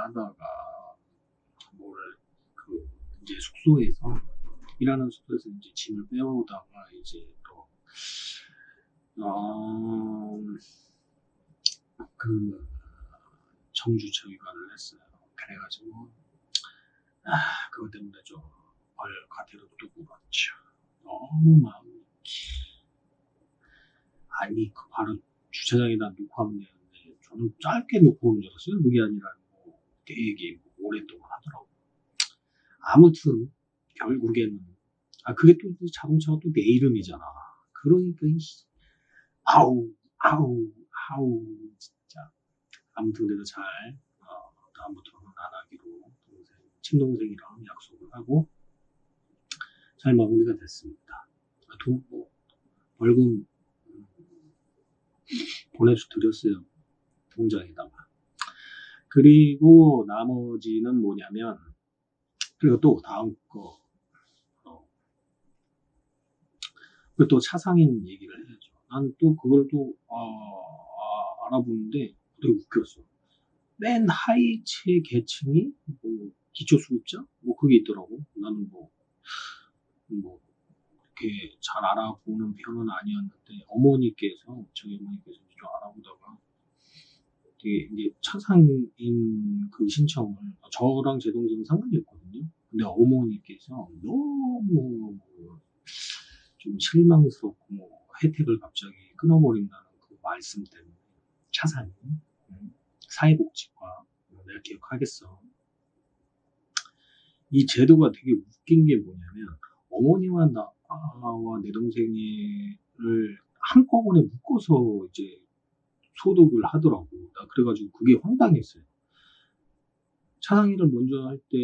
하다가 그 이제 숙소에서 일하는 숙소에서 이제 짐을 빼오다가 이제 또 그 청주 저기가를 했어요. 그래가지고 그것 때문에 좀 과태료 또 물었죠. 너무 마음이 아니 그 바로 주차장에다 놓고 하면 되는데 저는 짧게 놓고 오는 줄 알았어요. 그게 아니라 뭐 되게 오랫동안 하더라고요. 아무튼 결국에는 그게 또 자동차가 또 내 이름이잖아. 그러니까 아우 진짜. 아무튼 그래도 잘 다음부터는 안 하기로 친동생이랑 약속을 하고 잘 마무리가 됐습니다. 벌금 보내드렸어요. 통장에다가. 그리고 나머지는 뭐냐면 그리고 또 다음 거 또 차상인 얘기를 해야죠. 난 또 그걸 또 알아보는데 되게 웃겼어. 맨 하위층 계층이 뭐 기초수급자 뭐 그게 있더라고. 나는 뭐 그렇게 잘 알아보는 편은 아니었는데 저희 어머니께서 좀 알아보다가 되게 이제 차상인 그 신청을 저랑 제 동생은 상관이 없거든요. 근데 어머니께서 너무 좀 실망스럽고 혜택을 갑자기 끊어버린다는 그 말씀 때문에 차상인 사회복지과 내가 기억하겠어. 이 제도가 되게 웃긴 게 뭐냐면 어머니와 나와 내 동생을 한꺼번에 묶어서 이제 소득을 하더라고. 나 그래가지고 그게 황당했어요. 차상위를 먼저 할 때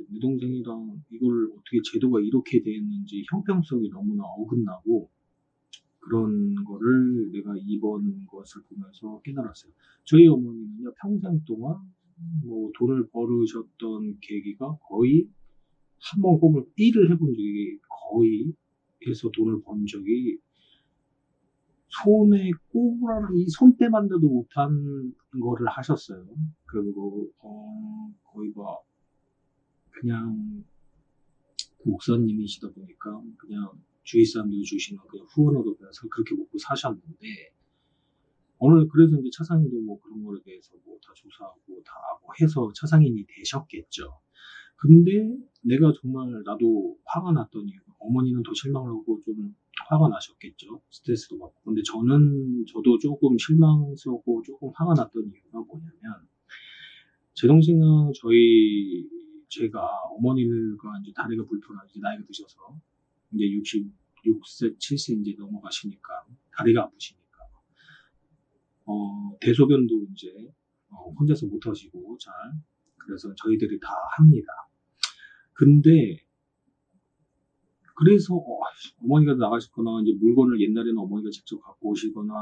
내 동생이랑 이걸 어떻게 제도가 이렇게 되었는지 형평성이 너무나 어긋나고 그런 거를 내가 이번 것을 보면서 깨달았어요. 저희 어머니는요 평생 동안 뭐 돈을 벌으셨던 계기가 거의 한 번 꼽을 일을 해본 적이 거의 해서 돈을 번 적이 손에 꼽으라는 이 손때만 돼도 못한 거를 하셨어요. 그리고 거의 뭐 그냥 목사님이시다 보니까 그냥 주위 사람들이 주시는 그냥 후원으로 그냥 그렇게 먹고 사셨는데 오늘 그래서 이제 차상인도 뭐 그런 거에 대해서 뭐 다 조사하고 다 뭐 해서 차상인이 되셨겠죠. 근데 내가 정말 나도 화가 났던 이유가 어머니는 더 실망을 하고 좀 화가 나셨겠죠. 스트레스도 받고. 근데 저도 조금 실망스럽고 조금 화가 났던 이유가 뭐냐면 제 동생은 제가 어머니가 이제 다리가 불편하고 이제 나이가 드셔서 이제 66세, 7세 이제 넘어가시니까 다리가 아프시니까 대소변도 이제 혼자서 못 하시고 잘 그래서 저희들이 다 합니다. 근데 그래서 어머니가 나가셨거나 이제 물건을 옛날에는 어머니가 직접 갖고 오시거나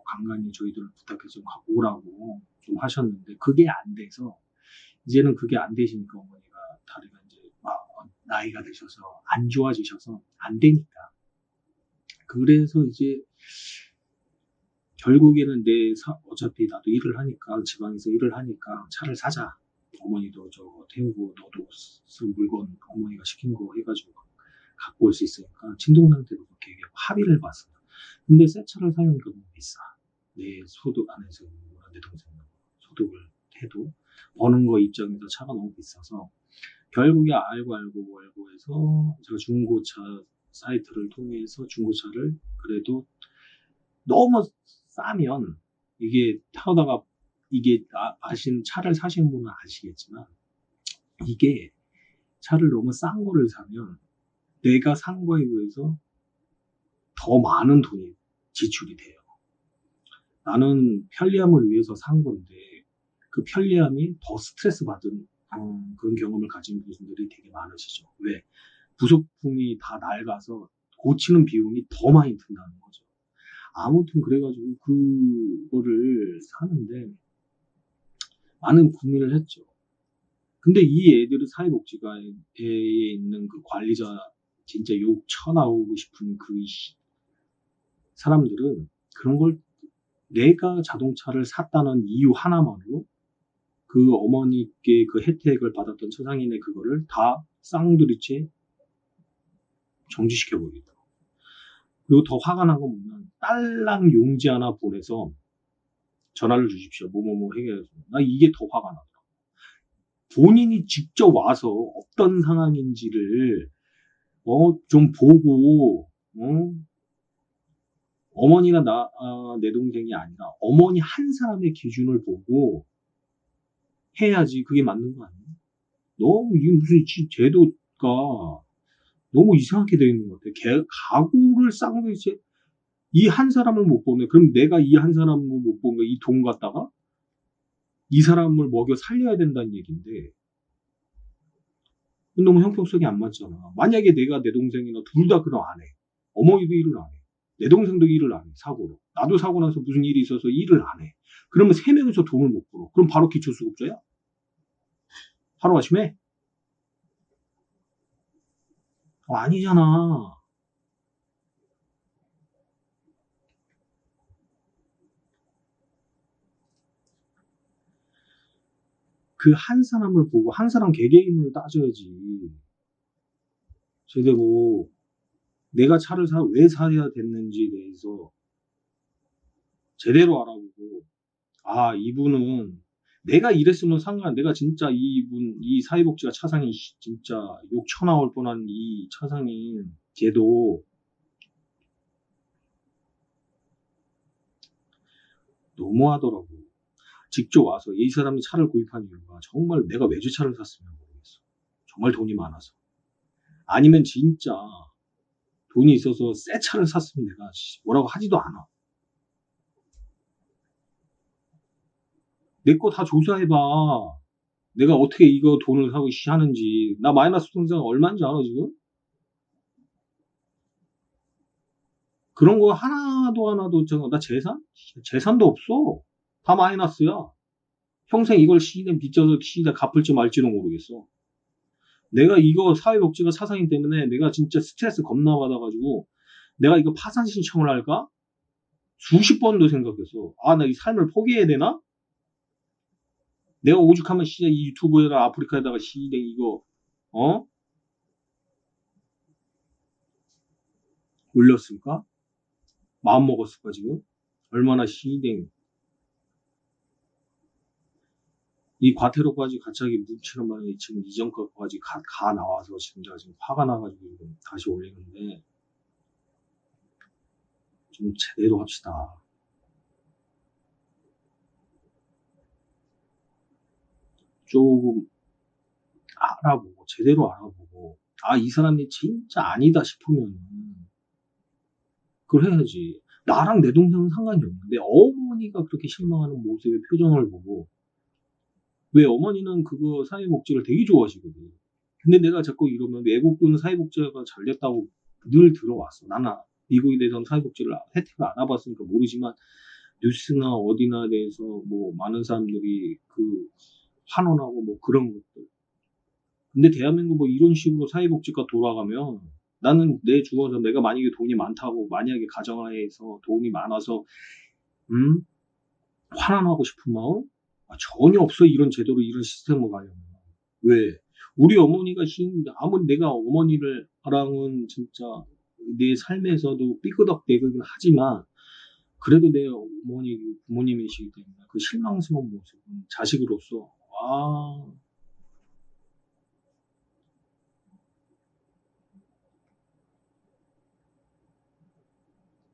간간히 저희들을 부탁해서 갖고 오라고 좀 하셨는데 그게 안 돼서 이제는 그게 안 되시니까 어머니가 다리가 이제 나이가 드셔서 안 좋아지셔서 안 되니까 그래서 이제 결국에는 어차피 나도 일을 하니까 지방에서 일을 하니까 차를 사자. 어머니도 저거 태우고 너도 쓴 물건 어머니가 시킨 거 해가지고 갖고 올 수 있으니까 친동생한테도 그렇게 합의를 봤어요. 근데 새 차를 사려니까 너무 비싸. 내 소득 안에서 내 동생 소득을 해도 버는 거 입장에서 차가 너무 비싸서 결국에 알고 해서 제가 중고차 사이트를 통해서 중고차를 그래도 너무 싸면 이게 타다가 이게 차를 사시는 분은 아시겠지만 이게 차를 너무 싼 거를 사면 내가 산 거에 비해서 더 많은 돈이 지출이 돼요. 나는 편리함을 위해서 산 건데 그 편리함이 더 스트레스 받은 그런 경험을 가진 분들이 되게 많으시죠. 왜? 부속품이 다 낡아서 고치는 비용이 더 많이 든다는 거죠. 아무튼 그래가지고 그거를 사는데 많은 고민을 했죠. 근데 이 애들은 사회복지가에 있는 그 관리자 진짜 욕 쳐나오고 싶은 그 사람들은 그런 걸 내가 자동차를 샀다는 이유 하나만으로 그 어머니께 그 혜택을 받았던 처상인의 그거를 다 쌍두리째 정지시켜버리더라고. 그리고 더 화가 난 건 뭐냐면 딸랑 용지 하나 보내서 전화를 주십시오. 뭐뭐뭐 해결해서. 나 이게 더 화가 나더라고. 본인이 직접 와서 어떤 상황인지를 좀 보고 어머니나 내 동생이 아니라 어머니 한 사람의 기준을 보고 해야지 그게 맞는 거 아니야? 너무 이게 무슨 제도가 너무 이상하게 되어 있는 것 같아. 가구를 쌍둥이째 이 한 사람을 못 보네. 그럼 내가 이 한 사람을 못 보는 거 이 돈 갖다가 이 사람을 먹여 살려야 된다는 얘기인데 너무 형평성이 안 맞잖아. 만약에 내가 내 동생이나 둘 다 그럼 안 해. 어머니도 일을 안 해. 내 동생도 일을 안 해. 사고로. 나도 사고 나서 무슨 일이 있어서 일을 안 해. 그러면 세 명이서 돈을 못 벌어. 그럼 바로 기초수급자야? 하루아침에? 아니잖아. 그 한 사람을 보고 한 사람 개개인을 따져야지. 제대로 내가 차를 왜 사야 됐는지에 대해서 제대로 알아보고 이분은 내가 이랬으면 내가 진짜 이 사회복지가 차상이 진짜 욕 쳐나올 뻔한 이 차상인 걔도 너무하더라고. 직접 와서 이 사람이 차를 구입한 이유가 정말 내가 외제차를 샀으면 모르겠어. 정말 돈이 많아서. 아니면 진짜 돈이 있어서 새 차를 샀으면 내가 뭐라고 하지도 않아. 내 거 다 조사해봐. 내가 어떻게 이거 돈을 사고 하는지. 나 마이너스 통장 얼마인지 알아, 지금? 그런 거 하나도 나 재산도 없어. 다 마이너스야. 평생 이걸 빚져서 갚을지 말지도 모르겠어. 내가 이거 사회복지가 차상인 때문에 내가 진짜 스트레스 겁나 받아가지고 내가 이거 파산 신청을 할까? 수십 번도 생각했어. 나 이 삶을 포기해야 되나? 내가 오죽하면 이 유튜브에다가 아프리카에다가 이거 올렸을까? 마음 먹었을까 지금? 얼마나 이 과태료까지 갑자기 뭉치는 바람에 지금 이전 것까지 가 나와서 지금 제가 지금 화가 나가지고 지금 다시 올리는데 좀 제대로 합시다. 조금 알아보고 제대로 알아보고 이 사람이 진짜 아니다 싶으면 그걸 해야지. 나랑 내 동생은 상관이 없는데 어머니가 그렇게 실망하는 모습의 표정을 보고 왜 어머니는 그거 사회복지를 되게 좋아하시거든. 근데 내가 자꾸 이러면 외국은 사회복지가 잘 됐다고 늘 들어왔어. 나는 미국에 대해서는 사회복지를 혜택을 안 와봤으니까 모르지만 뉴스나 어디나 대해서 뭐 많은 사람들이 그 환원하고 뭐 그런 것들. 근데 대한민국 뭐 이런 식으로 사회복지가 돌아가면 나는 내 죽어서 내가 만약에 돈이 많다고 만약에 가정하에서 돈이 많아서 환원하고 싶은 마음 전혀 없어. 이런 제도로 이런 시스템을 가려면 왜 우리 어머니가 아무리 내가 어머니랑은 진짜 내 삶에서도 삐끄덕대긴 하지만 그래도 내 어머니 부모님이시기 때문에 그 실망스러운 모습은 자식으로서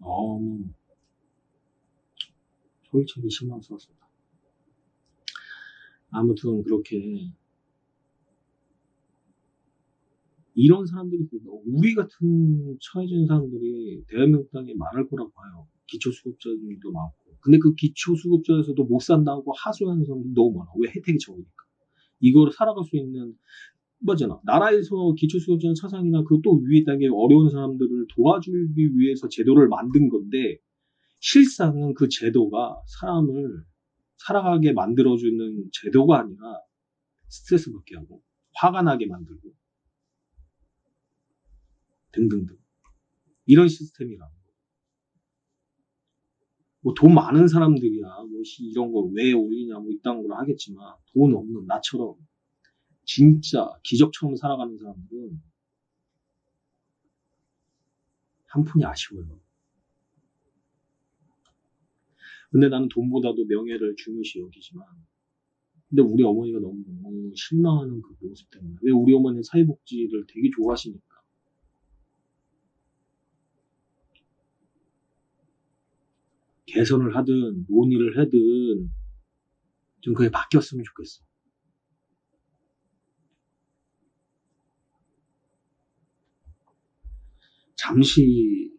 너무 솔직히 실망스럽습니다. 아무튼 그렇게 이런 사람들이 우리 같은 처해진 사람들이 대한민국 땅에 많을 거라고 봐요. 기초수급자들도 많고. 근데 그 기초수급자에서도 못 산다고 하소연하는 사람들이 너무 많아. 왜? 혜택이 적으니까. 이걸 살아갈 수 있는 맞잖아. 나라에서 기초수급자 차상이나 그 또 위에 단계 어려운 사람들을 도와주기 위해서 제도를 만든 건데 실상은 그 제도가 사람을 살아가게 만들어주는 제도가 아니라 스트레스 받게 하고 화가 나게 만들고 등등등 이런 시스템이라 뭐 돈 많은 사람들이야 뭐 이런 걸 왜 올리냐, 뭐 이딴 걸 하겠지만, 돈 없는 나처럼, 진짜 기적처럼 살아가는 사람들은 한 푼이 아쉬워요. 근데 나는 돈보다도 명예를 중요시 여기지만, 근데 우리 어머니가 너무 실망하는 그 모습 때문에, 왜 우리 어머니는 사회복지를 되게 좋아하시니까. 개선을 하든 논의를 하든 좀 그게 바뀌었으면 좋겠어. 잠시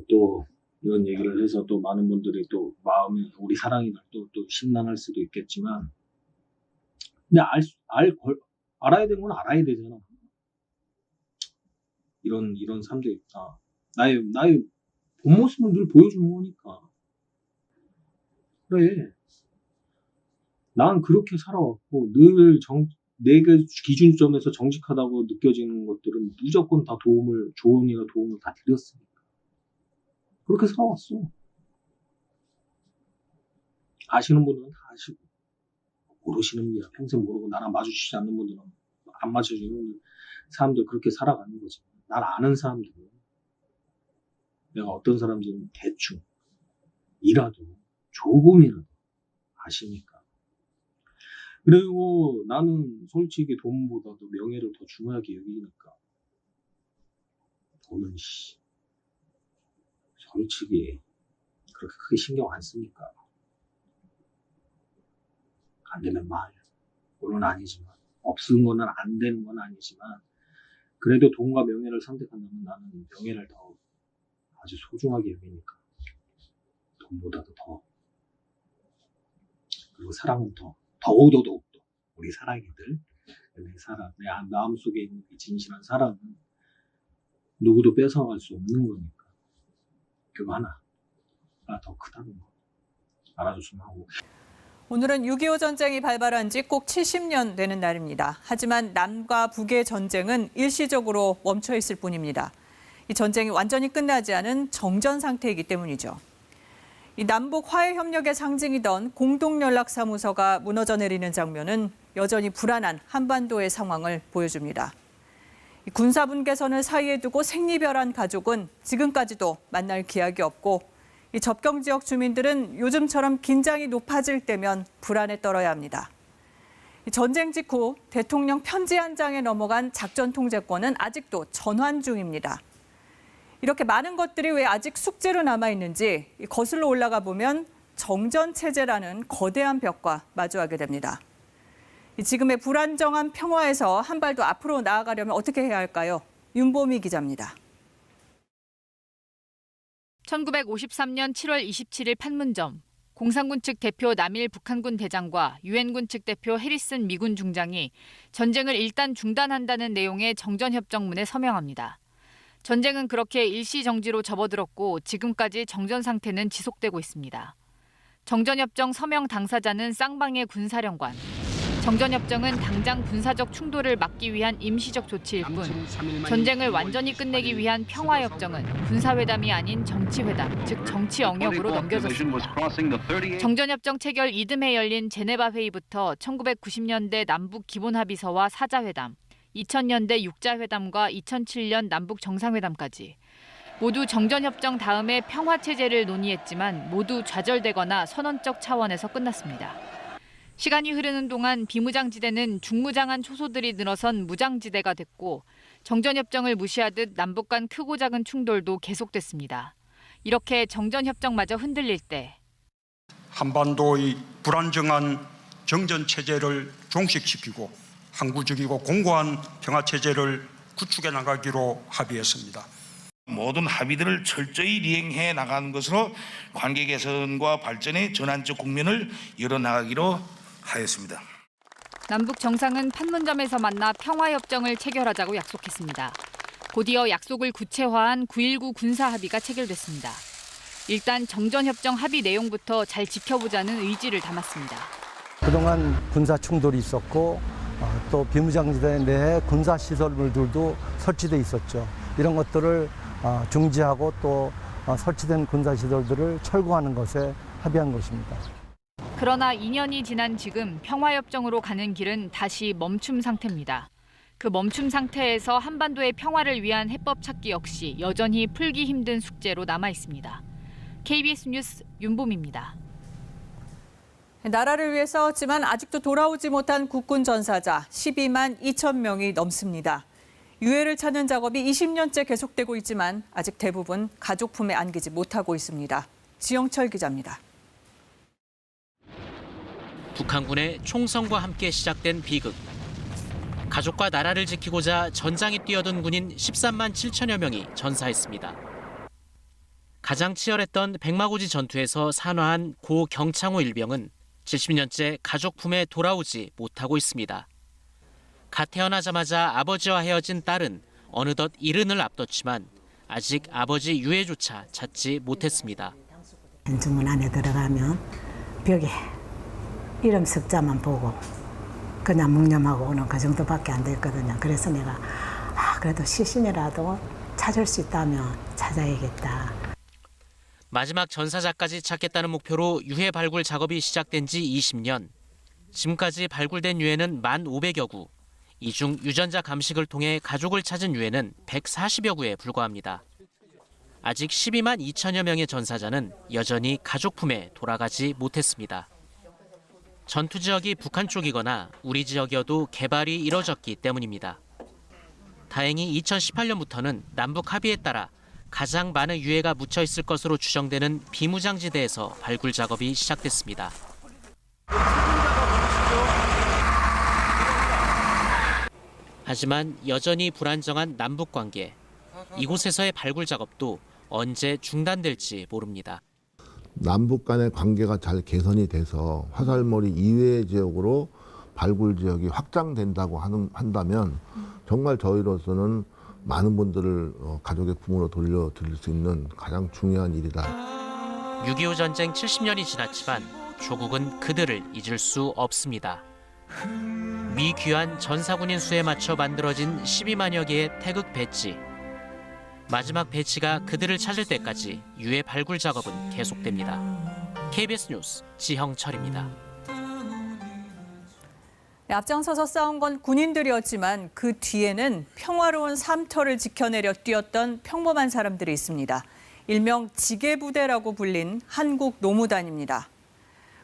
또 이런 얘기를 해서 또 많은 분들이 또 마음에 우리 사랑이들 또 심란할 수도 있겠지만, 근데 알아야 되는 건 알아야 되잖아. 이런 사람들이 있다. 나의 본 모습을 늘 보여주는 거니까. 그래. 난 그렇게 살아왔고, 늘 내가 기준점에서 정직하다고 느껴지는 것들은 무조건 다 조언이나 도움을 다 드렸으니까. 그렇게 살아왔어. 아시는 분들은 다 아시고, 모르시는 분이야. 평생 모르고 나랑 마주치지 않는 분들은 안 마주치는 사람들 그렇게 살아가는 거지. 날 아는 사람들은 내가 어떤 사람들은 대충 이라도 조금이라도 아시니까. 그리고 나는 솔직히 돈보다도 명예를 더 중요하게 여기니까. 돈은 솔직히 그렇게 크게 신경 안 쓰니까. 안 되면 말. 물론 아니지만, 없은 거는 안 되는 건 아니지만, 그래도 돈과 명예를 선택한다면 나는 명예를 더 아주 소중하게 여기니까. 돈보다도 더. 그리고 사랑은 더욱더 우리 사랑이들. 내 마음속에 있는 이 진실한 사랑은 누구도 뺏어갈 수 없는 거니까. 그거 하나 더 크다는 거 알아줬으면 하고. 오늘은 6.25 전쟁이 발발한 지 꼭 70년 되는 날입니다. 하지만 남과 북의 전쟁은 일시적으로 멈춰 있을 뿐입니다. 이 전쟁이 완전히 끝나지 않은 정전 상태이기 때문이죠. 이 남북 화해 협력의 상징이던 공동연락사무소가 무너져 내리는 장면은 여전히 불안한 한반도의 상황을 보여줍니다. 군사분계선을 사이에 두고 생리별한 가족은 지금까지도 만날 기약이 없고, 이 접경 지역 주민들은 요즘처럼 긴장이 높아질 때면 불안에 떨어야 합니다. 전쟁 직후 대통령 편지 한 장에 넘어간 작전 통제권은 아직도 전환 중입니다. 이렇게 많은 것들이 왜 아직 숙제로 남아있는지 거슬러 올라가 보면 정전 체제라는 거대한 벽과 마주하게 됩니다. 지금의 불안정한 평화에서 한 발 더 앞으로 나아가려면 어떻게 해야 할까요? 윤보미 기자입니다. 1953년 7월 27일 판문점, 공산군 측 대표 남일 북한군 대장과 유엔군 측 대표 해리슨 미군 중장이 전쟁을 일단 중단한다는 내용의 정전협정문에 서명합니다. 전쟁은 그렇게 일시정지로 접어들었고 지금까지 정전 상태는 지속되고 있습니다. 정전협정 서명 당사자는 쌍방의 군사령관. 정전협정은 당장 군사적 충돌을 막기 위한 임시적 조치일 뿐, 전쟁을 완전히 끝내기 위한 평화협정은 군사회담이 아닌 정치회담, 즉 정치 영역으로 넘겨졌습니다. 정전협정 체결 이듬해 열린 제네바 회의부터 1990년대 남북 기본합의서와 사자회담, 2000년대 육자회담과 2007년 남북 정상회담까지 모두 정전협정 다음에 평화체제를 논의했지만 모두 좌절되거나 선언적 차원에서 끝났습니다. 시간이 흐르는 동안 비무장지대는 중무장한 초소들이 늘어선 무장지대가 됐고, 정전협정을 무시하듯 남북 간 크고 작은 충돌도 계속됐습니다. 이렇게 정전협정마저 흔들릴 때 한반도의 불안정한 정전체제를 종식시키고 항구적이고 공고한 평화체제를 구축해 나가기로 합의했습니다. 모든 합의들을 철저히 이행해 나가는 것으로 관계 개선과 발전의 전환적 국면을 열어나가기로 하였습니다. 남북 정상은 판문점에서 만나 평화협정을 체결하자고 약속했습니다. 곧이어 약속을 구체화한 9.19 군사합의가 체결됐습니다. 일단 정전협정 합의 내용부터 잘 지켜보자는 의지를 담았습니다. 그동안 군사 충돌이 있었고 또 비무장지대 내에 군사 시설물들도 설치돼 있었죠. 이런 것들을 중지하고 또 설치된 군사시설들을 철거하는 것에 합의한 것입니다. 그러나 2년이 지난 지금 평화협정으로 가는 길은 다시 멈춤 상태입니다. 그 멈춤 상태에서 한반도의 평화를 위한 해법 찾기 역시 여전히 풀기 힘든 숙제로 남아 있습니다. KBS 뉴스 윤봄입니다. 나라를 위해 싸웠지만 아직도 돌아오지 못한 국군 전사자 12만 2천 명이 넘습니다. 유해를 찾는 작업이 20년째 계속되고 있지만 아직 대부분 가족 품에 안기지 못하고 있습니다. 지영철 기자입니다. 북한군의 총성과 함께 시작된 비극. 가족과 나라를 지키고자 전장에 뛰어든 군인 13만 7천여 명이 전사했습니다. 가장 치열했던 백마고지 전투에서 산화한 고 경창호 일병은 70년째 가족 품에 돌아오지 못하고 있습니다. 갓 태어나자마자 아버지와 헤어진 딸은 어느덧 70을 앞뒀지만 아직 아버지 유해조차 찾지 못했습니다. 현충문 안에 들어가면 벽에 이름 석자만 보고 그냥 묵념하고 오는 그 정도밖에 안 됐거든요. 그래서 내가 그래도 시신이라도 찾을 수 있다면 찾아야겠다. 마지막 전사자까지 찾겠다는 목표로 유해 발굴 작업이 시작된 지 20년. 지금까지 발굴된 유해는 1,500여 구. 이 중 유전자 감식을 통해 가족을 찾은 유해는 140여 구에 불과합니다. 아직 12만 2천여 명의 전사자는 여전히 가족 품에 돌아가지 못했습니다. 전투 지역이 북한 쪽이거나 우리 지역이어도 개발이 이뤄졌기 때문입니다. 다행히 2018년부터는 남북 합의에 따라 가장 많은 유해가 묻혀 있을 것으로 추정되는 비무장지대에서 발굴 작업이 시작됐습니다. 하지만 여전히 불안정한 남북 관계. 이곳에서의 발굴 작업도 언제 중단될지 모릅니다. 남북 간의 관계가 잘 개선이 돼서 화살머리 이외의 지역으로 발굴 지역이 확장된다고 한다면 정말 저희로서는 많은 분들을 가족의 품으로 돌려드릴 수 있는 가장 중요한 일이다. 6.25 전쟁 70년이 지났지만 조국은 그들을 잊을 수 없습니다. 미귀한 전사군인 수에 맞춰 만들어진 12만여 개의 태극 배지. 마지막 배치가 그들을 찾을 때까지 유해 발굴 작업은 계속됩니다. KBS 뉴스 지형철입니다. 앞장서서 싸운 건 군인들이었지만 그 뒤에는 평화로운 삶터를 지켜내려 뛰었던 평범한 사람들이 있습니다. 일명 지게부대라고 불린 한국 노무단입니다.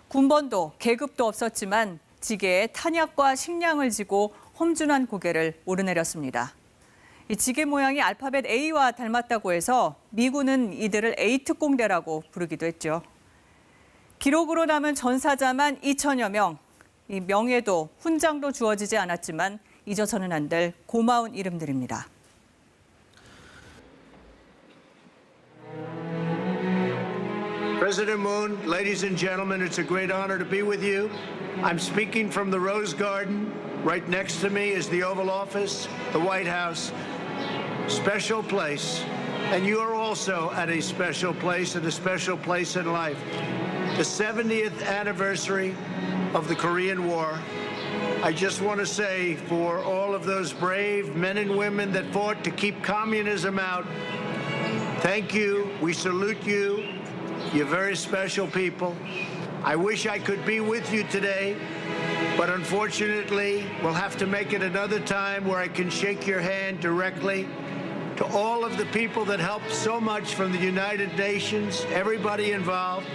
군번도 계급도 없었지만 지게에 탄약과 식량을 지고 험준한 고개를 오르내렸습니다. 이 지게 모양이 알파벳 A와 닮았다고 해서 미군은 이들을 A특공대라고 부르기도 했죠. 기록으로 남은 전사자만 2천여 명. 이 명예도 훈장도 주어지지 않았지만 잊어서는 안 될 고마운 이름들입니다. President Moon, ladies and gentlemen, it's a great honor to be with you. I'm speaking from the Rose Garden. Right next to me is the Oval Office, the White House. Special place. And you are also at a special place, and a special place in life. The 70th anniversary of the Korean War. I just want to say for all of those brave men and women that fought to keep communism out, thank you. We salute you. You're very special people. I wish I could be with you today, but unfortunately, we'll have to make it another time where I can shake your hand directly. To all of the people that helped so much from the United Nations, everybody involved,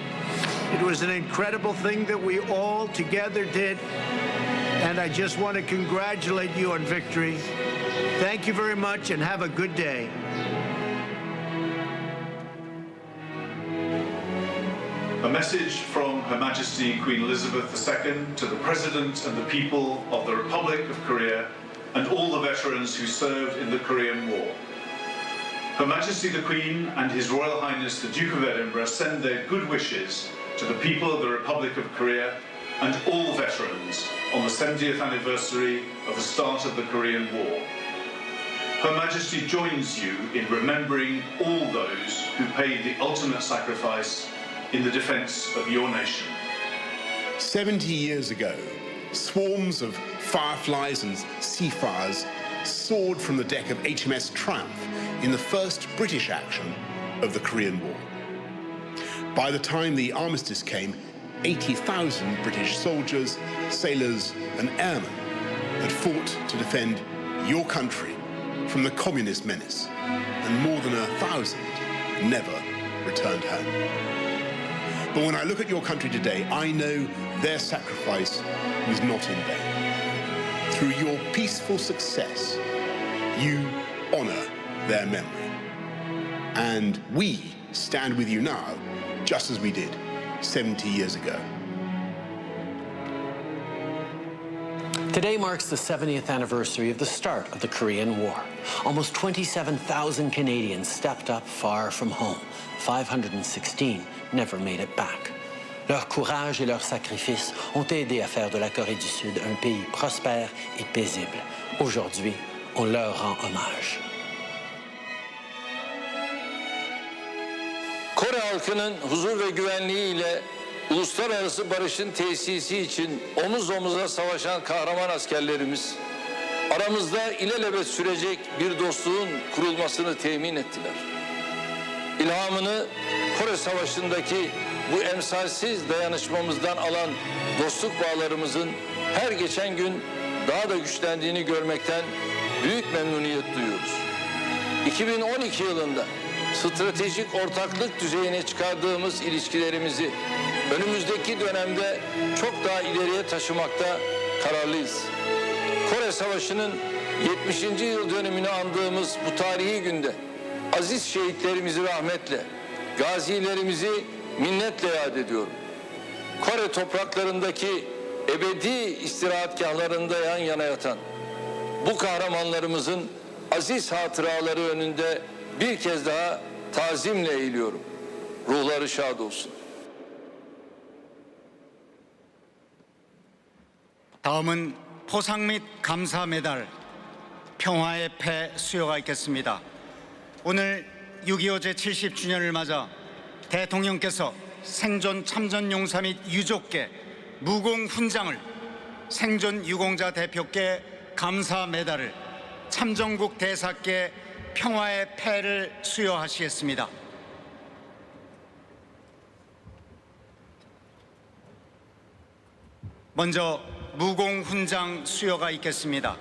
it was an incredible thing that we all together did, and I just want to congratulate you on victory. Thank you very much, and have a good day. A message from Her Majesty Queen Elizabeth II to the President and the people of the Republic of Korea and all the veterans who served in the Korean War. Her Majesty the Queen and His Royal Highness the Duke of Edinburgh send their good wishes to the people of the Republic of Korea and all veterans on the 70th anniversary of the start of the Korean War. Her Majesty joins you in remembering all those who paid the ultimate sacrifice in the defense of your nation. 70 years ago, swarms of fireflies and seafires soared from the deck of HMS Triumph in the first British action of the Korean War. By the time the armistice came, 80,000 British soldiers, sailors, and airmen had fought to defend your country from the communist menace, and more than 1,000 never returned home. But when I look at your country today, I know their sacrifice was not in vain. Through your peaceful success, you honor their memory. And we stand with you now, just as we did 70 years ago. Today marks the 70th anniversary of the start of the Korean War. Almost 27,000 Canadians stepped up far from home. 516 never made it back. Leur courage et leur sacrifice ont aidé à faire de la Corée du Sud un pays prospère et paisible. Aujourd'hui, on leur rend hommage. Kore halkının huzur ve güvenliğiyle uluslararası barışın tesisi için omuz omuza savaşan kahraman askerlerimiz aramızda ilelebet sürecek bir dostluğun kurulmasını temin ettiler. İlhamını Kore Savaşı'ndaki bu emsalsiz dayanışmamızdan alan dostluk bağlarımızın her geçen gün daha da güçlendiğini görmekten büyük memnuniyet duyuyoruz. 2012 yılında stratejik ortaklık düzeyine çıkardığımız ilişkilerimizi önümüzdeki dönemde çok daha ileriye taşımakta kararlıyız. Kore Savaşı'nın 70. yıl dönümünü andığımız bu tarihi günde aziz şehitlerimizi rahmetle, gazilerimizi minnetle yad ediyorum. Kore topraklarındaki ebedi istirahatgahlarında yan yana yatan bu kahramanlarımızın aziz hatıraları önünde bir kez daha tazimle eğiliyorum. Ruhları şad olsun. 다음은 포상 및 감사 메달, 평화의 패 수여가 있겠습니다. 오늘 6.25 제70주년을 맞아 대통령께서 생존 참전 용사 및 유족께 무공 훈장을, 생존 유공자 대표께 감사 메달을, 참전국 대사께 평화의 패를 수여하시겠습니다. 먼저 무공 훈장 수여가 있겠습니다.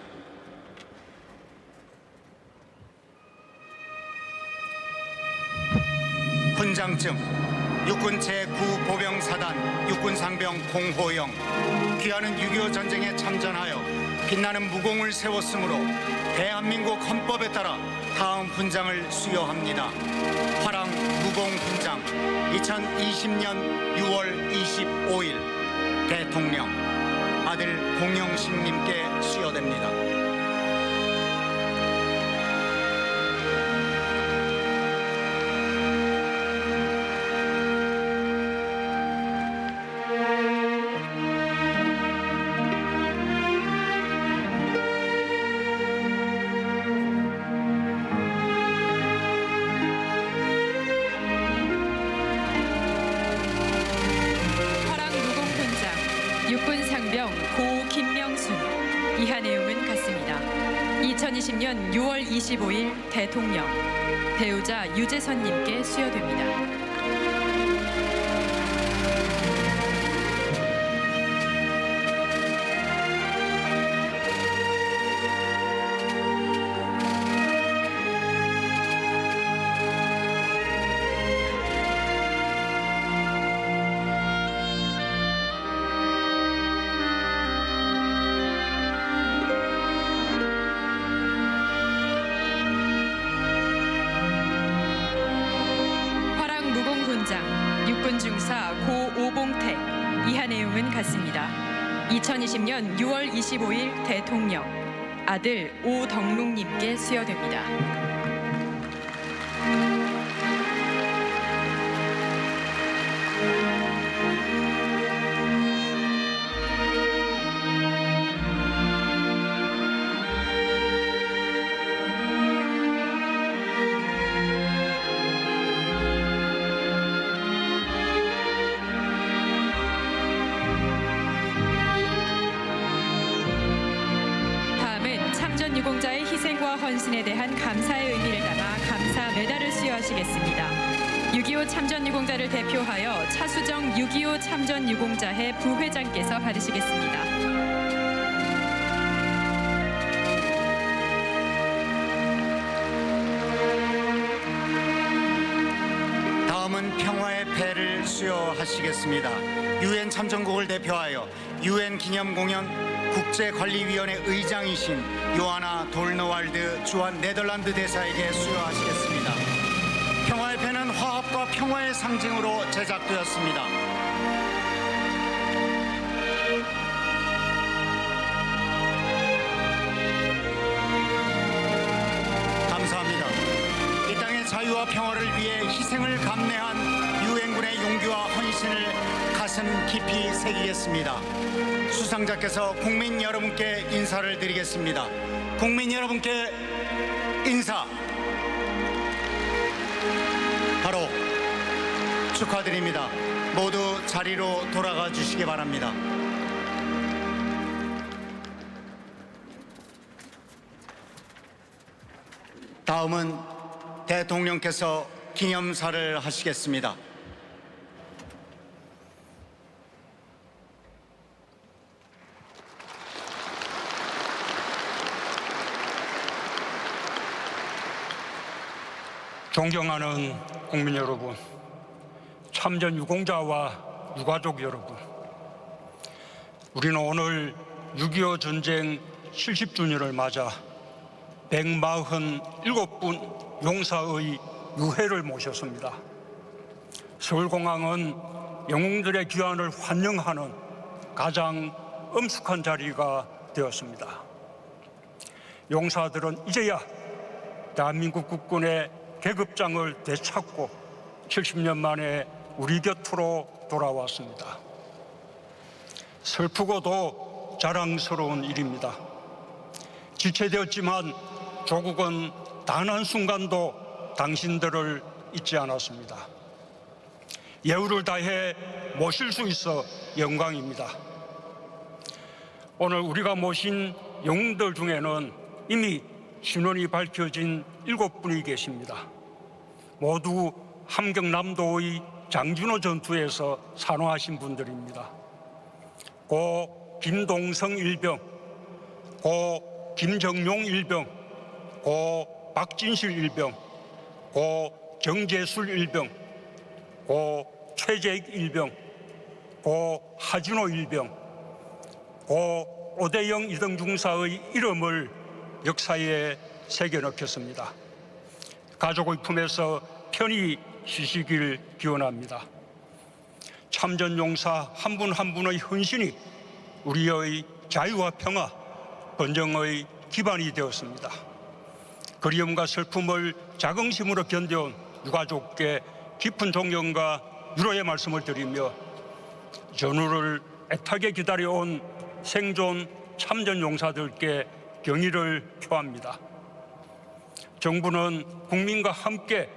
훈장증 육군 제9보병사단 육군상병 공호영, 귀하는 6.25 전쟁에 참전하여 빛나는 무공을 세웠으므로 대한민국 헌법에 따라 다음 훈장을 수여합니다. 화랑 무공훈장 2020년 6월 25일 대통령 아들 공영식님께 수여됩니다. 육군상병 고 김명순. 이하 내용은 같습니다. 2020년 6월 25일 대통령, 배우자 유재선님께 수여됩니다. 육군중사 고 오봉택. 이하 내용은 같습니다. 2020년 6월 25일 대통령, 아들 오덕록님께 수여됩니다. 참전유공자의 희생과 헌신에 대한 감사의 의미를 담아 감사 메달을 수여하시겠습니다. 6.25 참전유공자를 대표하여 차수정 6.25 참전유공자회 부회장께서 받으시겠습니다. 다음은 평화의 패를 수여하시겠습니다. 유엔 참전국을 대표하여 유엔 기념공연 국제관리위원회 의장이신 요하나 돌너왈드 주한 네덜란드 대사에게 수여하시겠습니다. 평화의 패는 화합과 평화의 상징으로 제작되었습니다. 감사합니다. 이 땅의 자유와 평화를 위해 희생을 감내한 유엔군의 용기와 헌신을 가슴 깊이 새기겠습니다. 수상자께서 국민 여러분께 인사를 드리겠습니다. 국민 여러분께 인사. 바로 축하드립니다. 모두 자리로 돌아가 주시기 바랍니다. 다음은 대통령께서 기념사를 하시겠습니다. 존경하는 국민 여러분, 참전 유공자와 유가족 여러분, 우리는 오늘 6.25 전쟁 70주년을 맞아 147분 용사의 유해를 모셨습니다. 서울공항은 영웅들의 귀환을 환영하는 가장 엄숙한 자리가 되었습니다. 용사들은 이제야 대한민국 국군의 계급장을 되찾고 70년 만에 우리 곁으로 돌아왔습니다. 슬프고도 자랑스러운 일입니다. 지체되었지만 조국은 단 한순간도 당신들을 잊지 않았습니다. 예우를 다해 모실 수 있어 영광입니다. 오늘 우리가 모신 영웅들 중에는 이미 신원이 밝혀진 7분이 계십니다. 모두 함경남도의 장준호 전투에서 산화하신 분들입니다. 고 김동성 일병, 고 김정용 일병, 고 박진실 일병, 고 정재술 일병, 고 최재익 일병, 고 하준호 일병, 고 오대영 이등중사의 이름을 역사에 새겨넣겠습니다. 가족의 품에서 편히 쉬시길 기원합니다. 참전용사 한 분 한 분의 헌신이 우리의 자유와 평화, 번영의 기반이 되었습니다. 그리움과 슬픔을 자긍심으로 견뎌온 유가족께 깊은 존경과 유로의 말씀을 드리며 전우를 애타게 기다려온 생존 참전용사들께 경의를 표합니다. 정부는 국민과 함께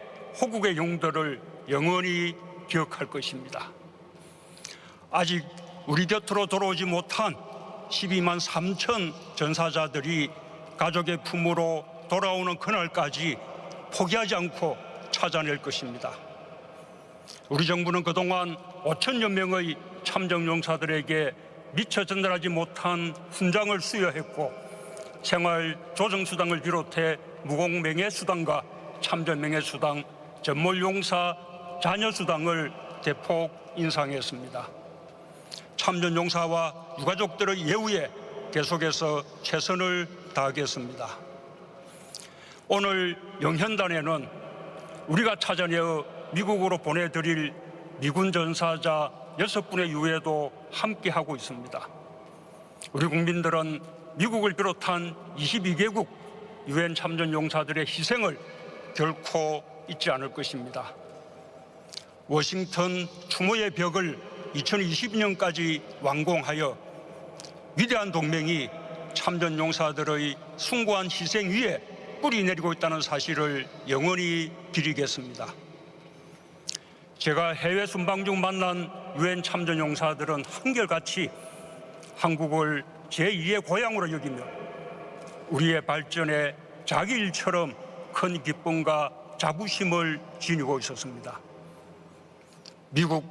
호국의 영웅들을 영원히 기억할 것입니다. 아직 우리 곁으로 돌아오지 못한 12만 3천 전사자들이 가족의 품으로 돌아오는 그날까지 포기하지 않고 찾아낼 것입니다. 우리 정부는 그동안 5천여 명의 참전용사들에게 미처 전달하지 못한 훈장을 수여했고 생활 조정수당을 비롯해 무공명예수당과 참전명예수당, 전몰용사 자녀수당을 대폭 인상했습니다. 참전용사와 유가족들의 예우에 계속해서 최선을 다하겠습니다. 오늘 영현단에는 우리가 찾아내어 미국으로 보내드릴 미군 전사자 6분의 유해도 함께하고 있습니다. 우리 국민들은 미국을 비롯한 22개국 유엔 참전용사들의 희생을 결코 잊지 않을 것입니다. 워싱턴 추모의 벽을 2020년까지 완공하여 위대한 동맹이 참전용사들의 숭고한 희생 위에 뿌리 내리고 있다는 사실을 영원히 기리겠습니다. 제가 해외 순방 중 만난 유엔 참전용사들은 한결같이 한국을 제2의 고향으로 여기며 우리의 발전에 자기 일처럼 큰 기쁨과 자부심을 지니고 있었습니다. 미국,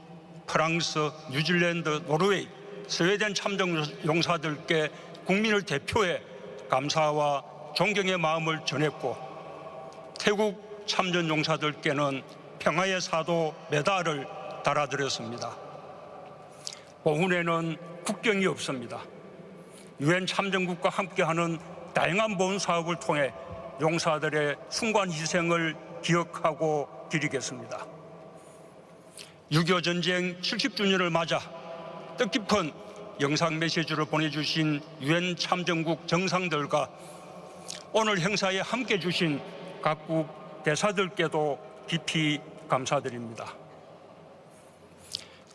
프랑스, 뉴질랜드, 노르웨이, 스웨덴 참전용사들께 국민을 대표해 감사와 존경의 마음을 전했고, 태국 참전용사들께는 평화의 사도 메달을 달아드렸습니다. 보훈에는 국경이 없습니다. 유엔 참전국과 함께하는 다양한 보훈 사업을 통해 용사들의 숭고한 희생을 기억하고 기리겠습니다. 6.25 전쟁 70주년을 맞아 뜻깊은 영상 메시지를 보내주신 유엔 참전국 정상들과 오늘 행사에 함께해 주신 각국 대사들께도 깊이 감사드립니다.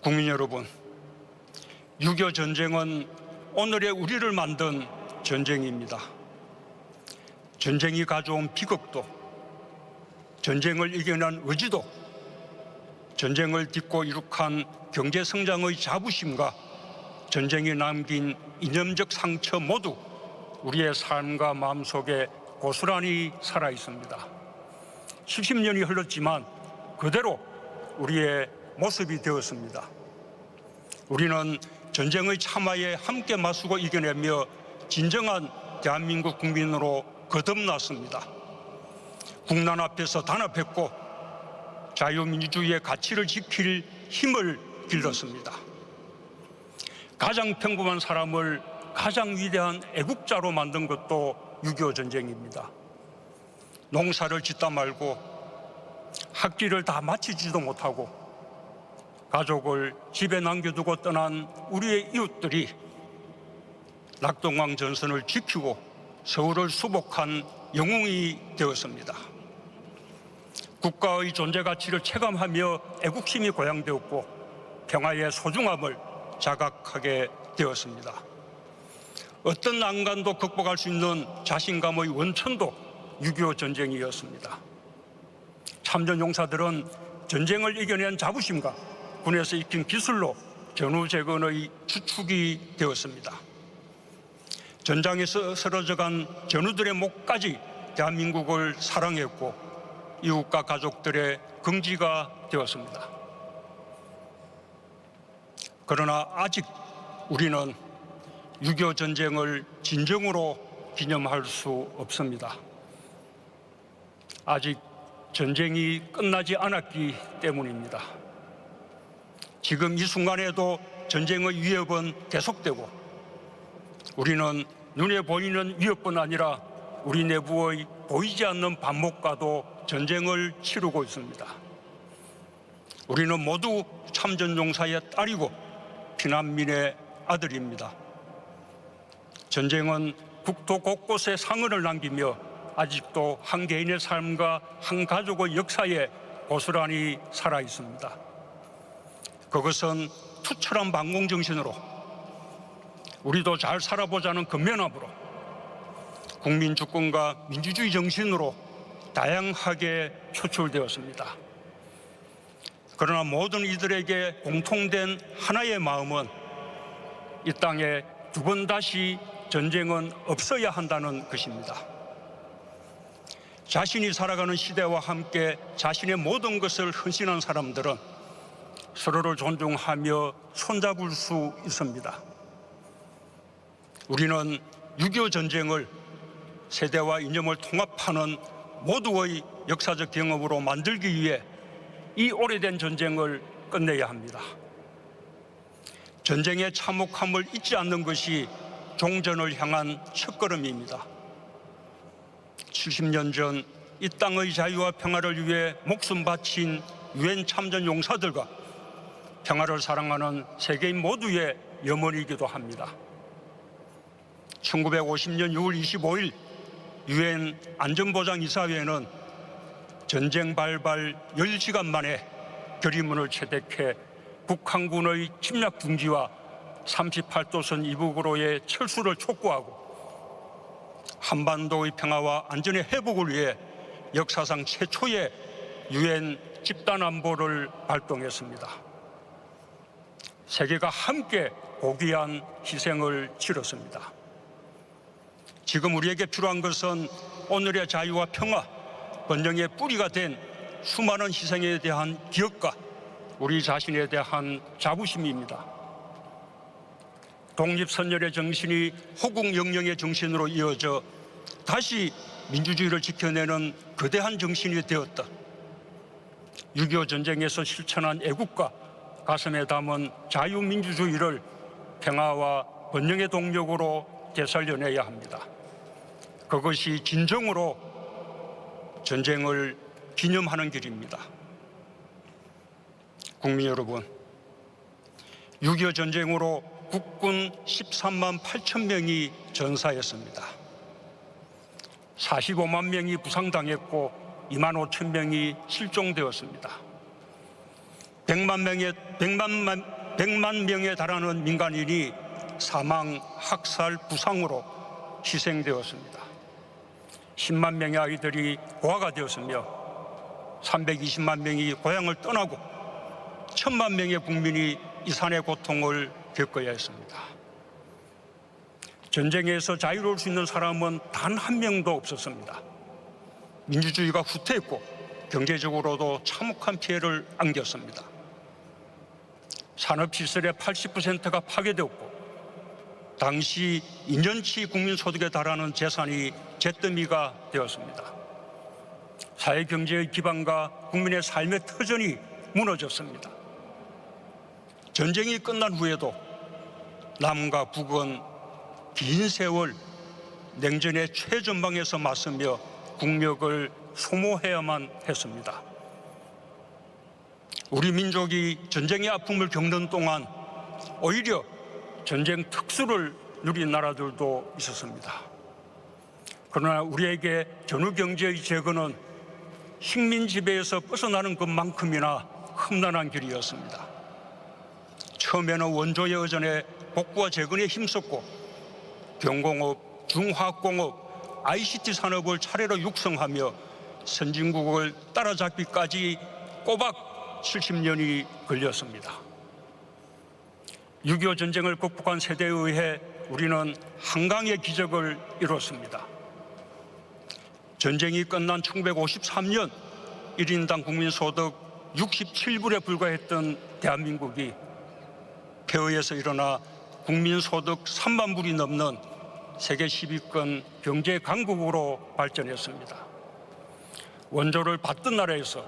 국민 여러분, 6.25 전쟁은 오늘의 우리를 만든 전쟁입니다. 전쟁이 가져온 비극도, 전쟁을 이겨낸 의지도, 전쟁을 딛고 이룩한 경제성장의 자부심과 전쟁이 남긴 이념적 상처 모두 우리의 삶과 마음속에 고스란히 살아 있습니다. 70년이 흘렀지만 그대로 우리의 모습이 되었습니다. 우리는 전쟁의 참화에 함께 맞서고 이겨내며 진정한 대한민국 국민으로 거듭났습니다. 국난 앞에서 단합했고 자유민주주의의 가치를 지킬 힘을 길렀습니다. 가장 평범한 사람을 가장 위대한 애국자로 만든 것도 6.25 전쟁입니다. 농사를 짓다 말고 학기를 다 마치지도 못하고 가족을 집에 남겨두고 떠난 우리의 이웃들이 낙동강 전선을 지키고 서울을 수복한 영웅이 되었습니다. 국가의 존재 가치를 체감하며 애국심이 고양되었고 평화의 소중함을 자각하게 되었습니다. 어떤 난관도 극복할 수 있는 자신감의 원천도 6.25 전쟁이었습니다. 참전용사들은 전쟁을 이겨낸 자부심과 군에서 익힌 기술로 전후재건의 주축이 되었습니다. 전장에서 쓰러져간 전우들의 목까지 대한민국을 사랑했고 이웃과 가족들의 긍지가 되었습니다. 그러나 아직 우리는 6.25 전쟁을 진정으로 기념할 수 없습니다. 아직 전쟁이 끝나지 않았기 때문입니다. 지금 이 순간에도 전쟁의 위협은 계속되고 우리는 눈에 보이는 위협뿐 아니라 우리 내부의 보이지 않는 반목과도 전쟁을 치르고 있습니다. 우리는 모두 참전용사의 딸이고 피난민의 아들입니다. 전쟁은 국토 곳곳에 상흔을 남기며 아직도 한 개인의 삶과 한 가족의 역사에 고스란히 살아 있습니다. 그것은 투철한 반공정신으로 우리도 잘 살아보자는 근면함으로 국민 주권과 민주주의 정신으로 다양하게 표출되었습니다. 그러나 모든 이들에게 공통된 하나의 마음은 이 땅에 두 번 다시 전쟁은 없어야 한다는 것입니다. 자신이 살아가는 시대와 함께 자신의 모든 것을 헌신한 사람들은 서로를 존중하며 손잡을 수 있습니다. 우리는 6.25 전쟁을 세대와 이념을 통합하는 모두의 역사적 경험으로 만들기 위해 이 오래된 전쟁을 끝내야 합니다. 전쟁의 참혹함을 잊지 않는 것이 종전을 향한 첫걸음입니다. 70년 전 이 땅의 자유와 평화를 위해 목숨 바친 유엔 참전 용사들과 평화를 사랑하는 세계인 모두의 염원이기도 합니다. 1950년 6월 25일 유엔 안전보장이사회는 전쟁 발발 10시간 만에 결의문을 채택해 북한군의 침략 중지와 38도선 이북으로의 철수를 촉구하고 한반도의 평화와 안전의 회복을 위해 역사상 최초의 유엔 집단안보를 발동했습니다. 세계가 함께 고귀한 희생을 치렀습니다. 지금 우리에게 필요한 것은 오늘의 자유와 평화, 번영의 뿌리가 된 수많은 희생에 대한 기억과 우리 자신에 대한 자부심입니다. 독립선열의 정신이 호국영령의 정신으로 이어져 다시 민주주의를 지켜내는 거대한 정신이 되었다. 6.25 전쟁에서 실천한 애국과 가슴에 담은 자유민주주의를 평화와 번영의 동력으로 되살려내야 합니다. 그것이 진정으로 전쟁을 기념하는 길입니다. 국민 여러분, 6.25 전쟁으로 국군 13만 8천 명이 전사했습니다. 45만 명이 부상당했고 2만 5천 명이 실종되었습니다. 100만 명에 달하는 민간인이 사망, 학살, 부상으로 희생되었습니다. 10만 명의 아이들이 고아가 되었으며 320만 명이 고향을 떠나고 1000만 명의 국민이 이산의 고통을 겪어야 했습니다. 전쟁에서 자유로울 수 있는 사람은 단 한 명도 없었습니다. 민주주의가 후퇴했고 경제적으로도 참혹한 피해를 안겼습니다. 산업시설의 80%가 파괴되었고 당시 2년치 국민소득에 달하는 재산이 잿더미가 되었습니다. 사회경제의 기반과 국민의 삶의 터전이 무너졌습니다. 전쟁이 끝난 후에도 남과 북은 긴 세월 냉전의 최전방에서 맞서며 국력을 소모해야만 했습니다. 우리 민족이 전쟁의 아픔을 겪는 동안 오히려 전쟁 특수를 누린 나라들도 있었습니다. 그러나 우리에게 전후경제의 재건은 식민 지배에서 벗어나는 것만큼이나 험난한 길이었습니다. 처음에는 원조의 여전에 복구와 재건에 힘썼고 경공업, 중화학공업, ICT 산업을 차례로 육성하며 선진국을 따라잡기까지 꼬박 70년이 걸렸습니다. 6.25 전쟁을 극복한 세대에 의해 우리는 한강의 기적을 이뤘습니다. 전쟁이 끝난 1953년 1인당 국민소득 67불에 불과했던 대한민국이 폐허에서 일어나 국민소득 3만 불이 넘는 세계 10위권 경제 강국으로 발전했습니다. 원조를 받던 나라에서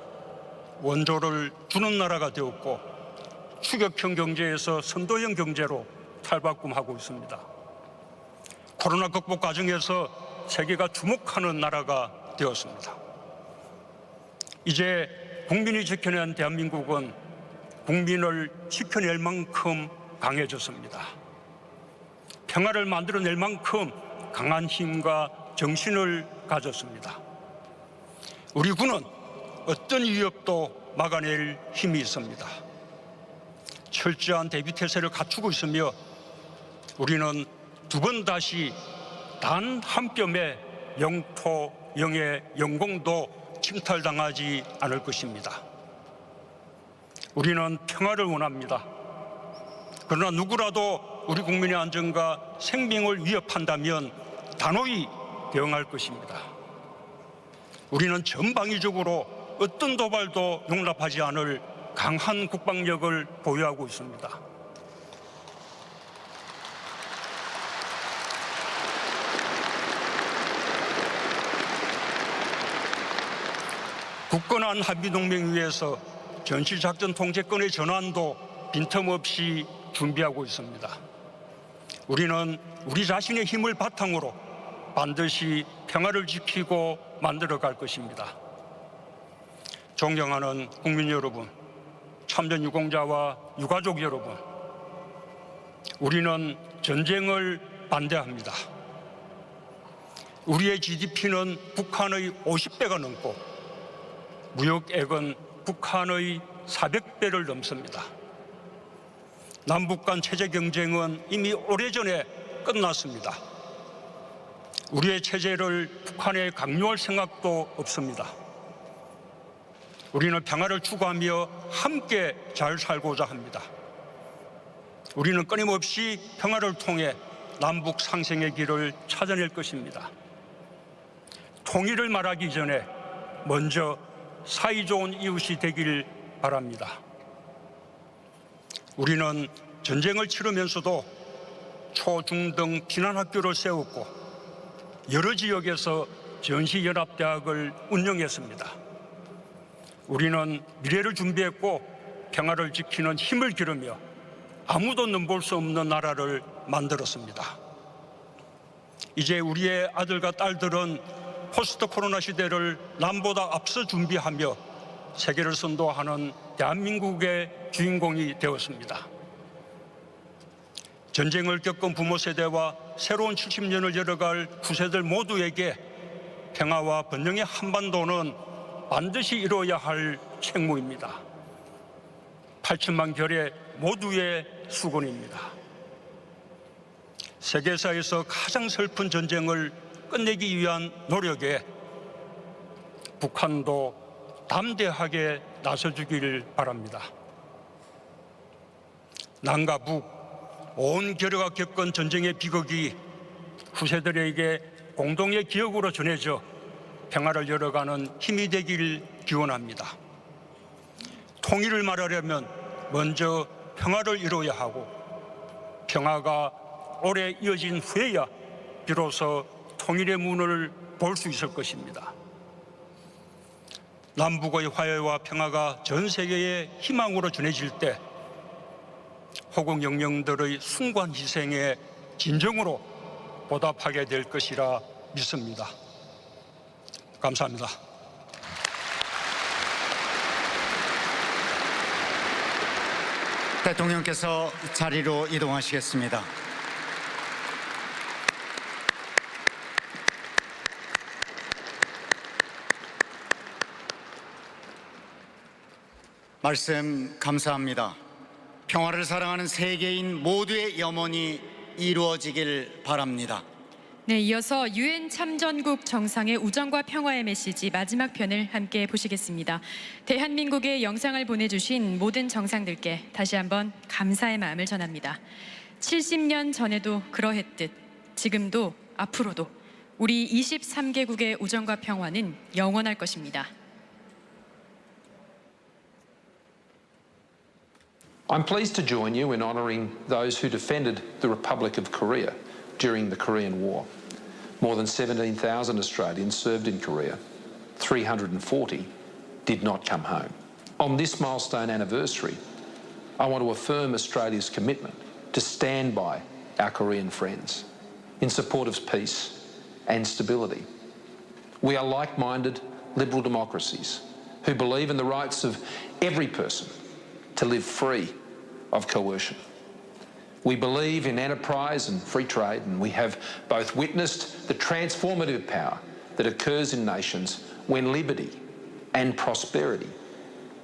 원조를 주는 나라가 되었고 추격형 경제에서 선도형 경제로 탈바꿈하고 있습니다. 코로나 극복 과정에서 세계가 주목하는 나라가 되었습니다. 이제 국민이 지켜낸 대한민국은 국민을 지켜낼 만큼 강해졌습니다. 평화를 만들어낼 만큼 강한 힘과 정신을 가졌습니다. 우리 군은 어떤 위협도 막아낼 힘이 있습니다. 철저한 대비태세를 갖추고 있으며 우리는 두 번 다시 단 한 뼘의 영토, 영의 영공도 침탈당하지 않을 것입니다. 우리는 평화를 원합니다. 그러나 누구라도 우리 국민의 안전과 생명을 위협한다면 단호히 대응할 것입니다. 우리는 전방위적으로 어떤 도발도 용납하지 않을 강한 국방력을 보유하고 있습니다. 굳건한 한미동맹 위에서 전시작전 통제권의 전환도 빈틈없이 준비하고 있습니다. 우리는 우리 자신의 힘을 바탕으로 반드시 평화를 지키고 만들어갈 것입니다. 존경하는 국민 여러분, 참전 유공자와 유가족 여러분, 우리는 전쟁을 반대합니다. 우리의 GDP는 북한의 50배가 넘고 무역액은 북한의 400배를 넘습니다. 남북 간 체제 경쟁은 이미 오래전에 끝났습니다. 우리의 체제를 북한에 강요할 생각도 없습니다. 우리는 평화를 추구하며 함께 잘 살고자 합니다. 우리는 끊임없이 평화를 통해 남북 상생의 길을 찾아낼 것입니다. 통일을 말하기 전에 먼저 사이좋은 이웃이 되길 바랍니다. 우리는 전쟁을 치르면서도 초, 중 등 피난학교를 세웠고 여러 지역에서 전시연합대학을 운영했습니다. 우리는 미래를 준비했고 평화를 지키는 힘을 기르며 아무도 넘볼 수 없는 나라를 만들었습니다. 이제 우리의 아들과 딸들은 포스트 코로나 시대를 남보다 앞서 준비하며 세계를 선도하는 대한민국의 주인공이 되었습니다. 전쟁을 겪은 부모 세대와 새로운 70년을 열어갈 후세들 모두에게 평화와 번영의 한반도는 반드시 이루어야 할 책무입니다. 8천만 결의 모두의 수건입니다. 세계사에서 가장 슬픈 전쟁을 끝내기 위한 노력에 북한도 담대하게 나서주길 바랍니다. 남과 북, 온 결여가 겪은 전쟁의 비극이 후세들에게 공동의 기억으로 전해져 평화를 열어가는 힘이 되길 기원합니다. 통일을 말하려면 먼저 평화를 이루어야 하고 평화가 오래 이어진 후에야 비로소 통일의 문을 볼 수 있을 것입니다. 남북의 화해와 평화가 전 세계의 희망으로 전해질 때 호국 영령들의 숭고한 희생에 진정으로 보답하게 될 것이라 믿습니다. 감사합니다. 대통령께서 자리로 이동하시겠습니다. 말씀 감사합니다. 평화를 사랑하는 세계인 모두의 염원이 이루어지길 바랍니다. 네, 이어서 유엔 참전국 정상의 우정과 평화의 메시지 마지막 편을 함께 보시겠습니다. 대한민국에 영상을 보내주신 모든 정상들께 다시 한번 감사의 마음을 전합니다. 70년 전에도 그러했듯 지금도 앞으로도 우리 23개국의 우정과 평화는 영원할 것입니다. I'm pleased to join you in honouring those who defended the Republic of Korea during the Korean War. More than 17,000 Australians served in Korea. 340 did not come home. On this milestone anniversary, I want to affirm Australia's commitment to stand by our Korean friends in support of peace and stability. We are like-minded liberal democracies who believe in the rights of every person to live free of coercion. We believe in enterprise and free trade, and we have both witnessed the transformative power that occurs in nations when liberty and prosperity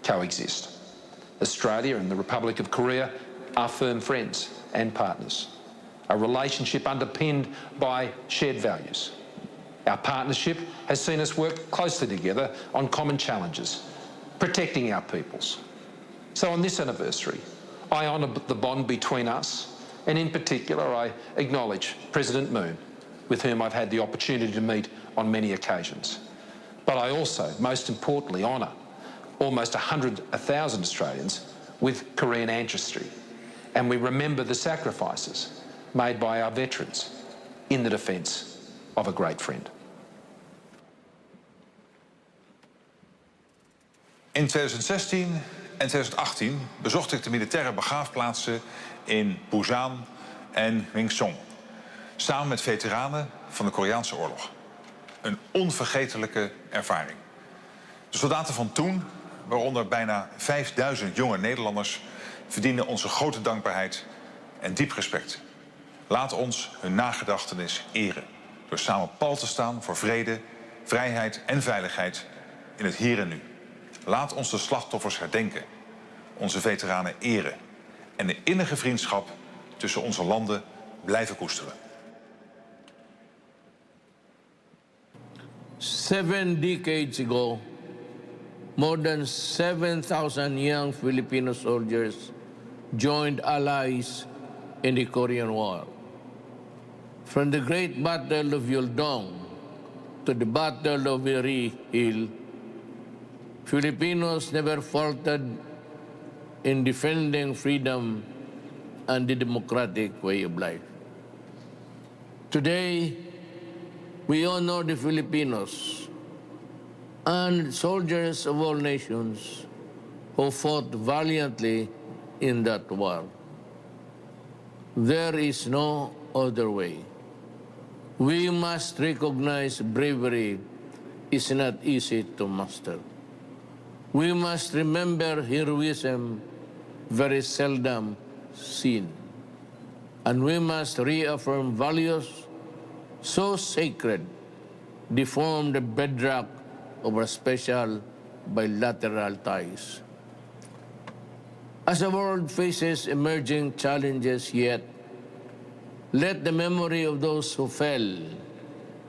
coexist. Australia and the Republic of Korea are firm friends and partners, a relationship underpinned by shared values. Our partnership has seen us work closely together on common challenges, protecting our peoples. So on this anniversary, I honour the bond between us, and in particular I acknowledge President Moon, with whom I've had the opportunity to meet on many occasions. But I also, most importantly, honour almost 1,000 Australians with Korean ancestry, and we remember the sacrifices made by our veterans in the defence of a great friend. In 2016 en 2018 bezocht ik de militaire begraafplaatsen in Busan en Wingcheon, samen met veteranen van de Koreaanse oorlog. Een onvergetelijke ervaring. De soldaten van toen, waaronder bijna 5000 jonge Nederlanders, verdienen onze grote dankbaarheid en diep respect. Laat ons hun nagedachtenis eren, door samen pal te staan voor vrede, vrijheid en veiligheid in het hier en nu. Laat ons de slachtoffers herdenken, onze veteranen eren en de innige vriendschap tussen onze landen blijven koesteren. 7 decades ago, more than 7,000 young Filipino soldiers joined allies in the Korean War. From the Great Battle of Yeoldong to the Battle of Eri Hill, Filipinos never faltered in defending freedom and the democratic way of life. Today, we honor the Filipinos and soldiers of all nations who fought valiantly in that war. There is no other way. We must recognize bravery is not easy to master. We must remember heroism very seldom seen. And we must reaffirm values so sacred they form the bedrock of our special bilateral ties. As the world faces emerging challenges yet, let the memory of those who fell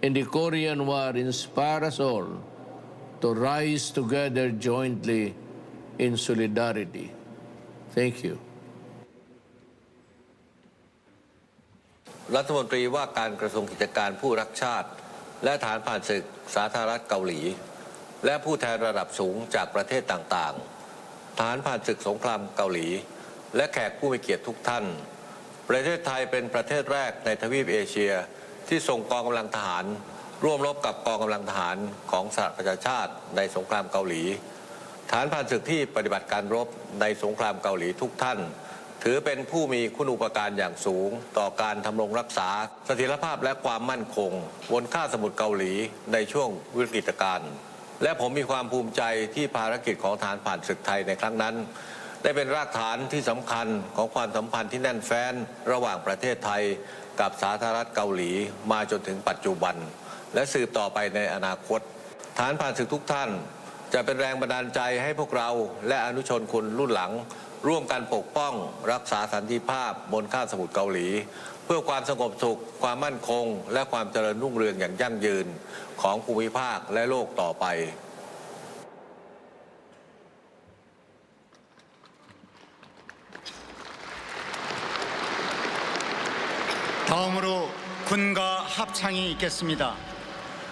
in the Korean War inspire us all to rise together jointly in solidarity. Thank you. รัฐมนตรีว่าการกระทรวงกิจการผู้รักชาติและฐานผ่านศึกสาธารณรัฐเกาหลีและผู้แทนระดับสูงจากประเทศต่างๆฐานผ่านศึกสงครามเกาหลีและแขกผู้มีเกียรติทุกท่านประเทศไทยเป็นประเทศแรกในทวีปเอเชียที่ส่งกองกำลังทหารร่วมรบกับกองกำลังทหารของสหประชาชาติในสงครามเกาหลีฐานผ่านศึกที่ปฏิบัติการรบในสงครามเกาหลีทุกท่านถือเป็นผู้มีคุณูปการอย่างสูงต่อการทำรงรักษาเสถียรภาพและความมั่นคงบนคาบสมุทรเกาหลีในช่วงวิกฤตการณ์และผมมีความภูมิใจที่ภารกิจของฐานผ่านศึกไทยในครั้งนั้นได้เป็นรากฐานที่สำคัญของความสัมพันธ์ที่แน่นแฟ้นระหว่างประเทศไทยกับสาธารณรัฐเกาหลีมาจนถึงปัจจุบันและสืบต่อไปในอนาคตฐานผ่านศึกทุกท่านจะเป็นแรงบันดาลใจให้พวกเราและอนุชนคนรุ่นหลังร่วมกันปกป้องรักษาสันติภาพบนคาบสมุทรเกาหลีเพื่อความสงบสุขความมั่นคงและความเจริญรุ่งเรืองอย่างยั่งยืนของภูมิภาคและโลกต่อไป 다음으로 군가 합창이 있겠습니다.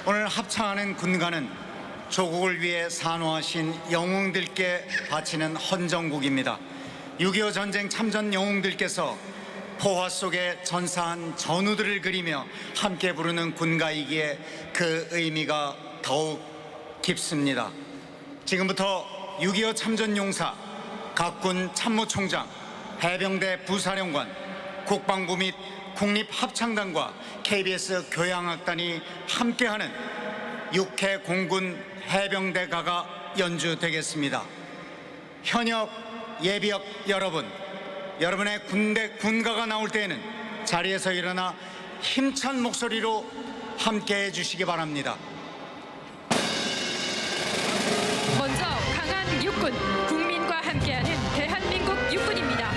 오늘 합창하는 군가는 조국을 위해 산호하신 영웅들께 바치는 헌정곡입니다. 6.25 전쟁 참전 영웅들께서 포화 속에 전사한 전우들을 그리며 함께 부르는 군가이기에 그 의미가 더욱 깊습니다. 지금부터 6.25 참전용사, 각군 참모총장, 해병대 부사령관, 국방부 및 국립합창단과 KBS 교향악단이 함께하는 육해 공군 해병대가가 연주되겠습니다. 현역 예비역 여러분, 여러분의 군가가 나올 때에는 자리에서 일어나 힘찬 목소리로 함께해 주시기 바랍니다. 먼저 강한 육군, 국민과 함께하는 대한민국 육군입니다.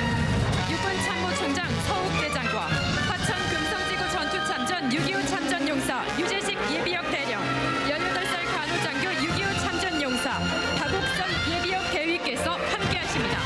육군 참모총장 서욱대장과 화천 금성지구 전투 참전 6.25 참전용사 유재식 예비역 대령, 18살 간호장교 6.25 참전용사 박옥선 예비역 대위께서 함께하십니다.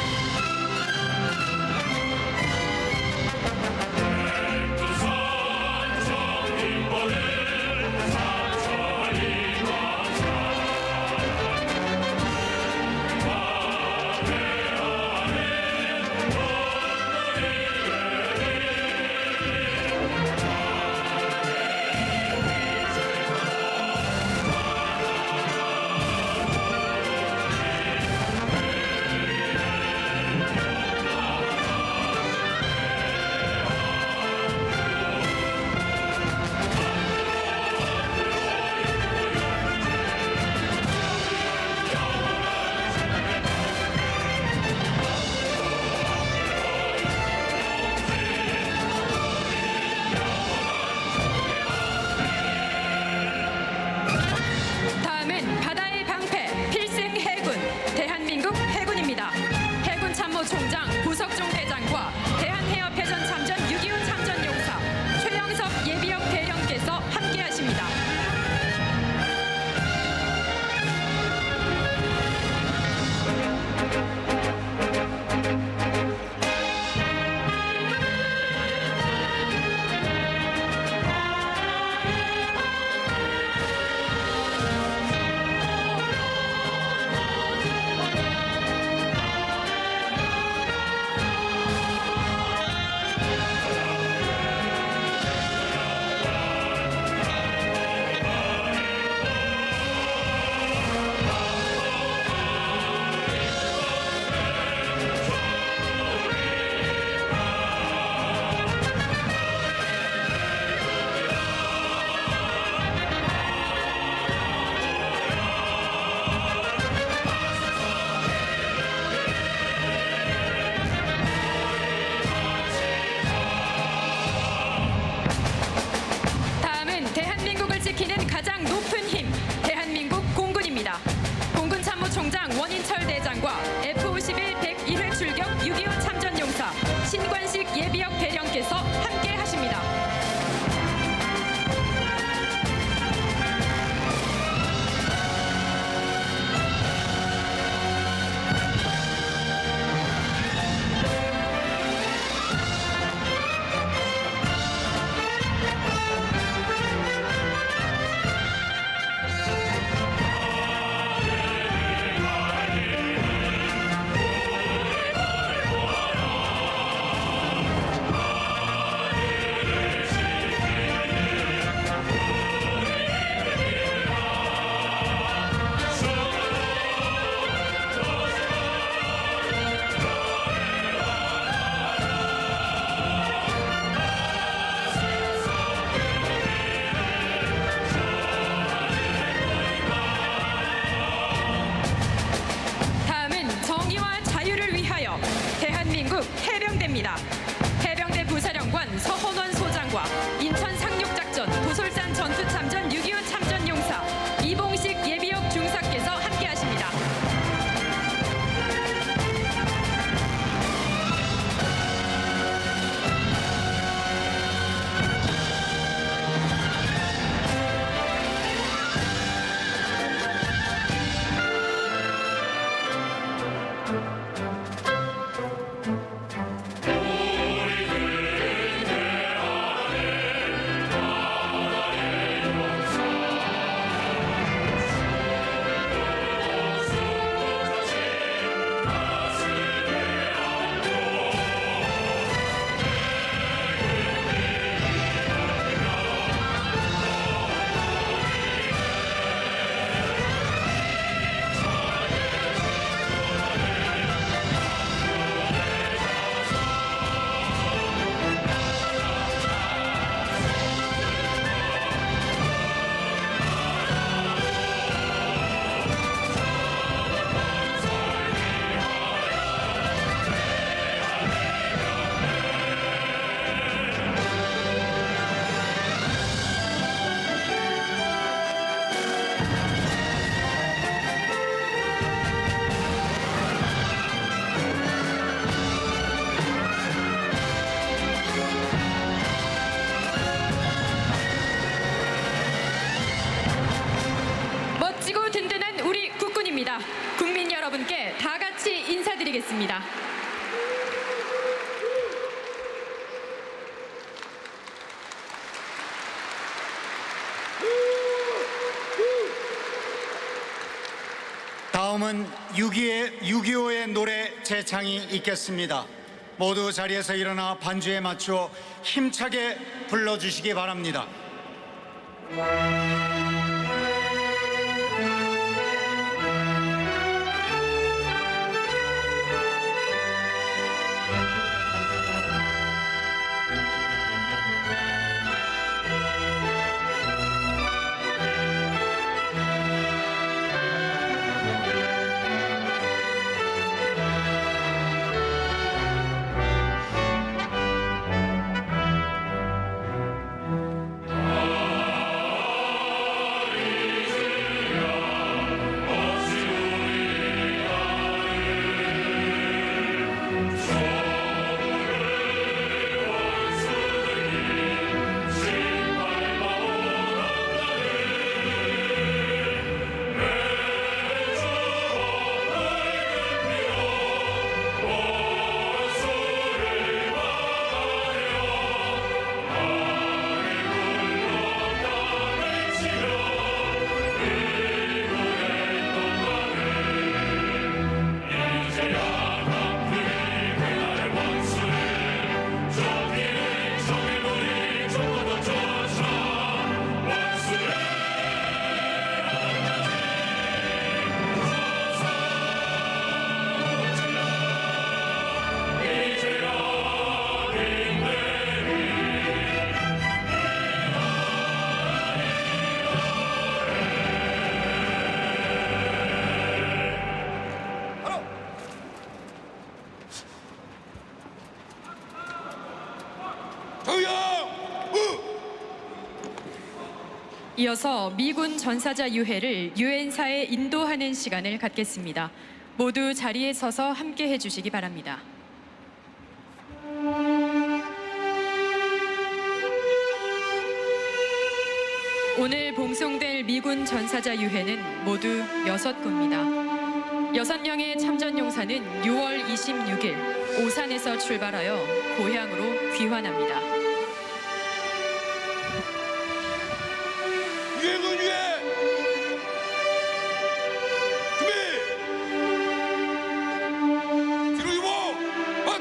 예비역 대령께서 함께 하십니다. 대한민국 해병대입니다. 해병대 부사령관 서헌원 소장과 인천 상륙작전 도솔산 전투참전 6.25 참전용사 이봉식 예비역 중사께서 함께하십니다. 멋지고 든든한 우리 국군입니다. 국민 여러분께 다 같이 인사드리겠습니다. 다음은 6.25의 노래 재창이 있겠습니다. 모두 자리에서 일어나 반주에 맞추어 힘차게 불러주시기 바랍니다. 이어서 미군 전사자 유해를 유엔사에 인도하는 시간을 갖겠습니다. 모두 자리에 서서 함께 해주시기 바랍니다. 오늘 봉송될 미군 전사자 유해는 모두 6구입니다. 6명의 참전용사는 6월 26일 오산에서 출발하여 고향으로 귀환합니다. 유해군 유해! 준비! 뒤로 이동! 헛!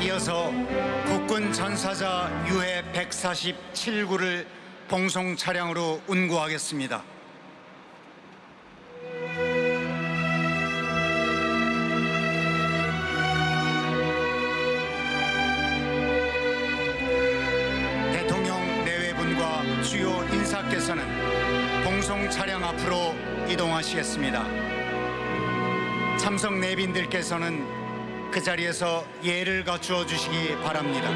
이어서 국군 전사자 유해 147구를 봉송 차량으로 운구하겠습니다. 대통령 내외분과 주요 인사께서는 봉송 차량 앞으로 이동하시겠습니다. 참석 내빈들께서는 그 자리에서 예를 갖추어 주시기 바랍니다.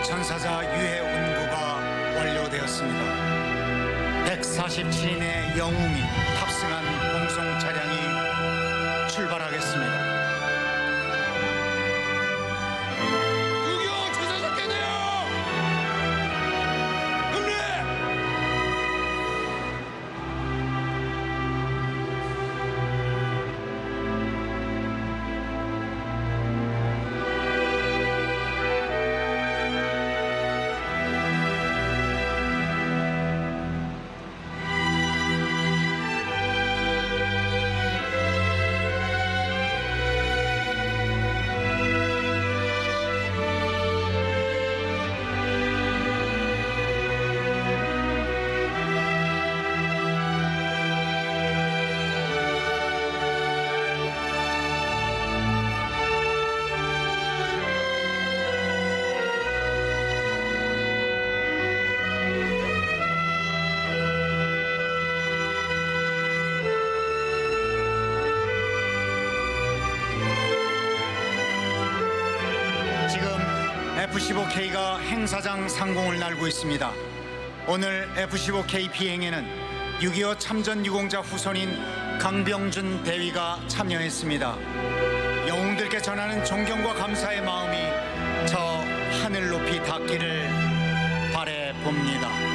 전사자 유해 운구가 완료되었습니다. 147인의 영웅이 탑승한 공송 차량이 출발하겠습니다. F-15K가 행사장 상공을 날고 있습니다. 오늘 F-15K 비행에는 6.25 참전 유공자 후손인 강병준 대위가 참여했습니다. 영웅들께 전하는 존경과 감사의 마음이 저 하늘 높이 닿기를 바라봅니다.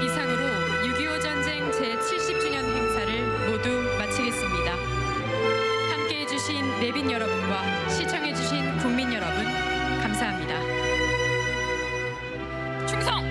이상으로 6.25 전쟁 제70주년 행사를 모두 마치겠습니다. 함께해 주신 내빈 여러분과 시청해 주신 국민 여러분, 감사합니다. 충성!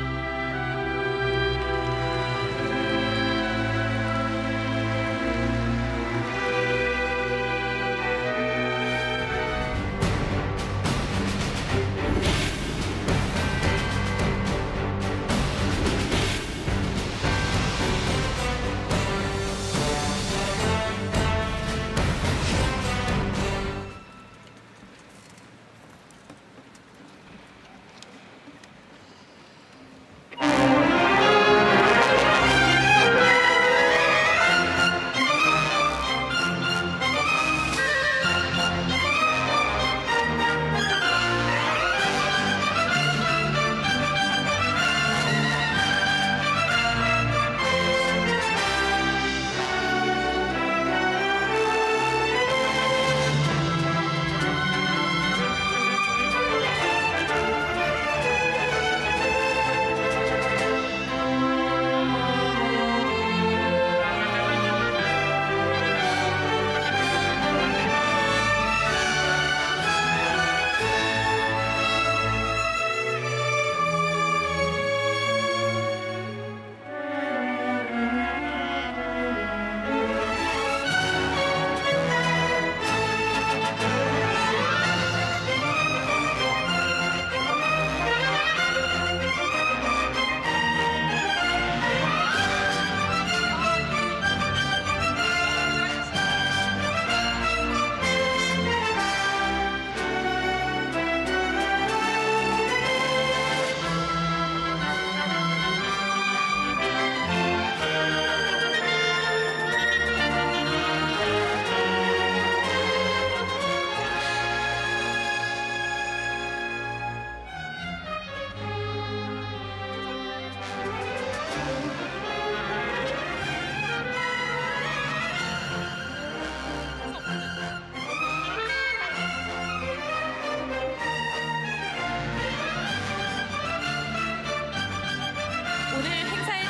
오늘 행사에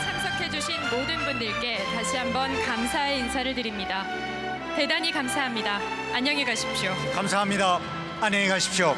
모든 분들께 다시 한번 감사의 인사를 드립니다. 대단히 감사합니다. 안녕히 가십시오. 감사합니다. 안녕히 가십시오.